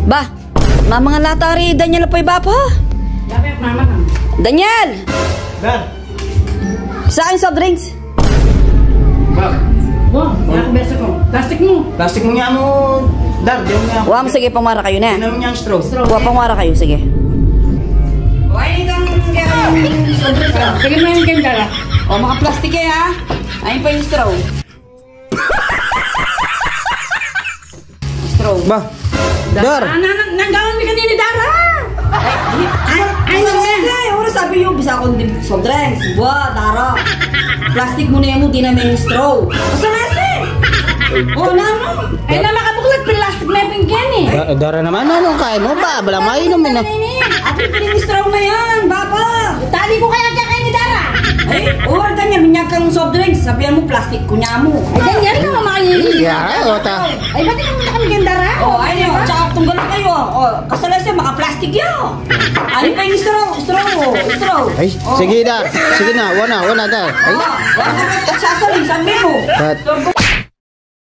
Bah, mga latari, Daniel na po iba po. Dapat mama na. Daniel! Dar! Saan soft drinks? Bab! Wow, ako beso ko. Plastic mo. Plastic mo nga mo, Dar, di mo nga. Wam, sige, pangwara kayo na. Di naman niya ang straw. Wam, pangwara kayo, sige. Why kang Tingin mo yung ganda. O, mga plastic eh, ha? Ayun pa yung straw. Straw. Ba? Dar! Nanggawan mo kanina, Dara! Ay, oras sabi yung bisa akong soft drinks. Buwa, Dara. Plastic mo na yan mo, di namin yung straw. Basta nasi! O, nano? Ay, na makabuklat, plastic na yung pinggan eh. Dara naman, anong kain mo ba? Bala mainom na. Ate, piling yung straw na yan, baba. Tali ko kaya dyan kayo ni Dara. Ay, or ganyan, minyag kang soft drinks. Sabihan mo, plastic, kunya mo. Ay, ganyan ka mamakinig. Yeah, ota. Ay, ba't ikaw kami kang Dara? O, ayun, tsaka tunggal kayo. O, kasalas yan, maka-plastic yan. Ano pa yung straw? Ay, sige Dar. Sige na, wana Dar. Ay. Wala ka sasaling, sabi mo. But,